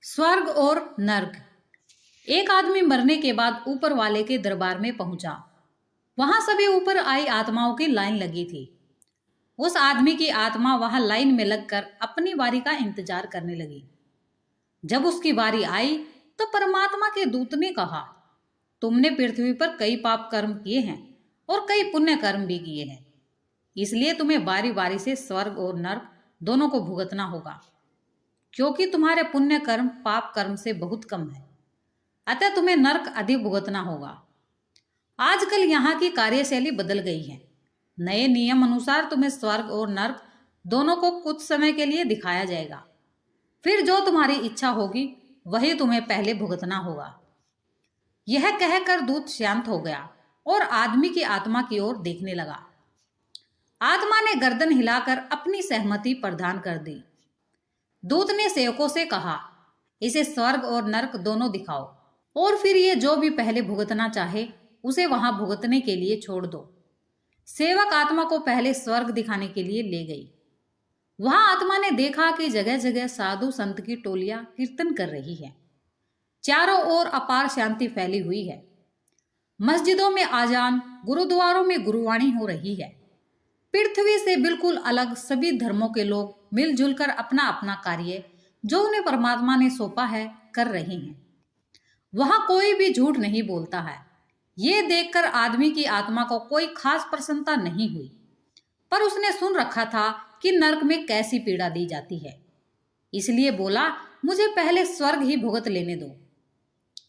स्वर्ग और नर्क। एक आदमी मरने के बाद ऊपर वाले के दरबार में पहुंचा। वहां सभी ऊपर आई आत्माओं की लाइन लगी थी। उस आदमी की आत्मा वहां लाइन में लगकर अपनी बारी का इंतजार करने लगी। जब उसकी बारी आई तो परमात्मा के दूत ने कहा, तुमने पृथ्वी पर कई पाप कर्म किए हैं और कई पुण्य कर्म भी किए हैं, इसलिए तुम्हें बारी बारी से स्वर्ग और नर्क दोनों को भुगतना होगा, क्योंकि तुम्हारे पुण्य कर्म पाप कर्म से बहुत कम है, अतः तुम्हें नर्क अधिक भुगतना होगा। आजकल यहाँ की कार्यशैली बदल गई है। नए नियम अनुसार तुम्हें स्वर्ग और नर्क दोनों को कुछ समय के लिए दिखाया जाएगा, फिर जो तुम्हारी इच्छा होगी वही तुम्हें पहले भुगतना होगा। यह कहकर दूत शांत हो गया और आदमी की आत्मा की ओर देखने लगा। आत्मा ने गर्दन हिलाकर अपनी सहमति प्रदान कर दी। दूत ने सेवकों से कहा, इसे स्वर्ग और नर्क दोनों दिखाओ और फिर ये जो भी पहले भुगतना चाहे उसे वहां भुगतने के लिए छोड़ दो। सेवक आत्मा को पहले स्वर्ग दिखाने के लिए ले गई। वहां आत्मा ने देखा कि जगह जगह साधु संत की टोलियां कीर्तन कर रही है। चारों ओर अपार शांति फैली हुई है। मस्जिदों में आजान, गुरुद्वारों में गुरुवाणी हो रही है। पृथ्वी से बिल्कुल अलग सभी धर्मों के लोग मिलजुल कर अपना अपना कार्य जो उन्हें परमात्मा ने सौंपा है कर रहे हैं। वहां कोई भी झूठ नहीं बोलता है। ये देखकर आदमी की आत्मा को कोई खास प्रसन्नता नहीं हुई, पर उसने सुन रखा था कि नर्क में कैसी पीड़ा दी जाती है, इसलिए बोला, मुझे पहले स्वर्ग ही भुगत लेने दो।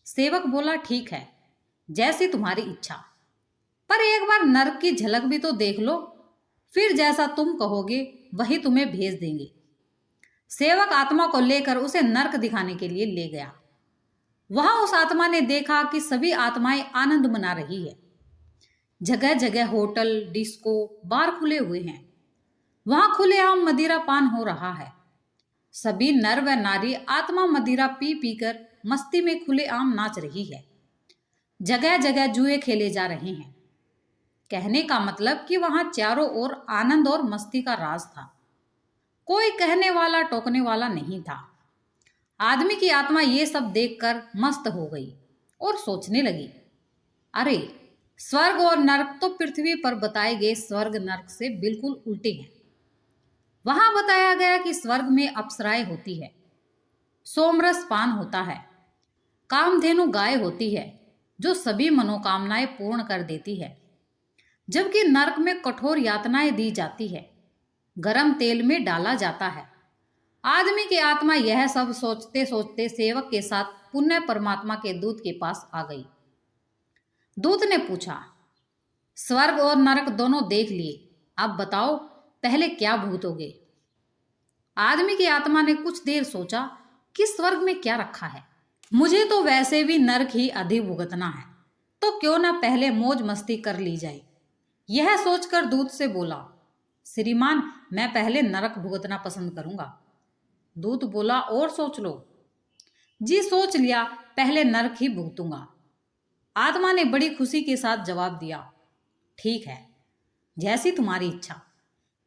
सेवक बोला, ठीक है, जैसी तुम्हारी इच्छा, पर एक बार नर्क की झलक भी तो देख लो, फिर जैसा तुम कहोगे वही तुम्हें भेज देंगे। सेवक आत्मा को लेकर उसे नर्क दिखाने के लिए ले गया। वहां उस आत्मा ने देखा कि सभी आत्माएं आनंद मना रही है। जगह जगह होटल, डिस्को, बार खुले हुए हैं। वहां खुलेआम मदिरा पान हो रहा है। सभी नर व नारी आत्मा मदिरा पी पीकर मस्ती में खुलेआम नाच रही है। जगह जगह जुए खेले जा रहे हैं। कहने का मतलब कि वहां चारों ओर आनंद और मस्ती का राज था। कोई कहने वाला टोकने वाला नहीं था। आदमी की आत्मा ये सब देखकर मस्त हो गई और सोचने लगी, अरे, स्वर्ग और नर्क तो पृथ्वी पर बताए गए स्वर्ग नर्क से बिल्कुल उल्टे हैं। वहां बताया गया कि स्वर्ग में अप्सराएं होती है, सोमरस पान होता है, कामधेनु गाय होती है जो सभी मनोकामनाएं पूर्ण कर देती है, जबकि नर्क में कठोर यातनाएं दी जाती है, गरम तेल में डाला जाता है। आदमी की आत्मा यह सब सोचते सोचते सेवक के साथ पुण्य परमात्मा के दूत के पास आ गई। दूत ने पूछा, स्वर्ग और नरक दोनों देख लिए, अब बताओ पहले क्या भुगतोगे? आदमी की आत्मा ने कुछ देर सोचा कि स्वर्ग में क्या रखा है, मुझे तो वैसे भी नरक ही अधिक भुगतना है, तो क्यों ना पहले मौज मस्ती कर ली जाए। यह सोचकर दूत से बोला, श्रीमान, मैं पहले नरक भुगतना पसंद करूंगा। दूत बोला, और सोच लो। जी सोच लिया, पहले नरक ही भुगतूंगा। आत्मा ने बड़ी खुशी के साथ जवाब दिया, ठीक है, जैसी तुम्हारी इच्छा।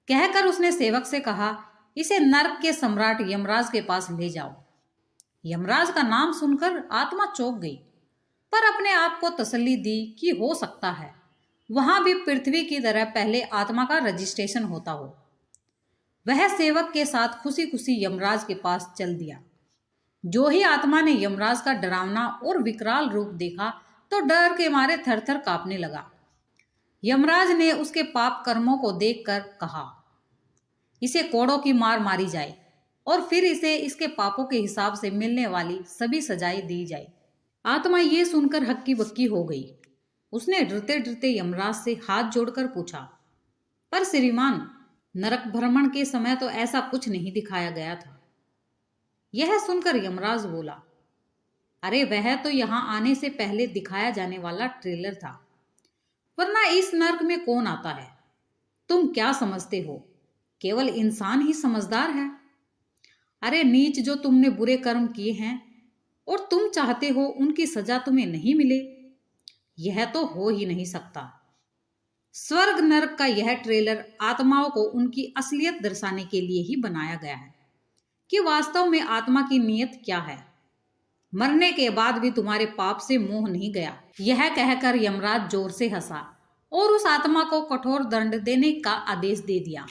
कहकर उसने सेवक से कहा, इसे नरक के सम्राट यमराज के पास ले जाओ। यमराज का नाम सुनकर आत्मा चौंक गई, पर अपने आप को तसल्ली दी कि हो सकता है वहां भी पृथ्वी की तरह पहले आत्मा का रजिस्ट्रेशन होता हो। वह सेवक के साथ खुशी खुशी यमराज के पास चल दिया। जो ही आत्मा ने यमराज का डरावना और विकराल रूप देखा तो डर के मारे थर थर कांपने लगा। यमराज ने उसके पाप कर्मों को देखकर कहा, इसे कोड़ों की मार मारी जाए और फिर इसे इसके पापों के हिसाब से मिलने वाली सभी सजाएं दी जाए। आत्मा ये सुनकर हक्की बक्की हो गई। उसने डरते डरते यमराज से हाथ जोड़कर पूछा, पर श्रीमान, नरक भ्रमण के समय तो ऐसा कुछ नहीं दिखाया गया था। यह सुनकर यमराज बोला, अरे वह तो यहां आने से पहले दिखाया जाने वाला ट्रेलर था, वरना इस नरक में कौन आता है? तुम क्या समझते हो, केवल इंसान ही समझदार है। अरे नीच, जो तुमने बुरे कर्म किए हैं और तुम चाहते हो उनकी सजा तुम्हें नहीं मिले, यह तो हो ही नहीं सकता। स्वर्ग नरक का यह ट्रेलर आत्माओं को उनकी असलियत दर्शाने के लिए ही बनाया गया है कि वास्तव में आत्मा की नीयत क्या है। मरने के बाद भी तुम्हारे पाप से मोह नहीं गया। यह कहकर यमराज जोर से हंसा और उस आत्मा को कठोर दंड देने का आदेश दे दिया।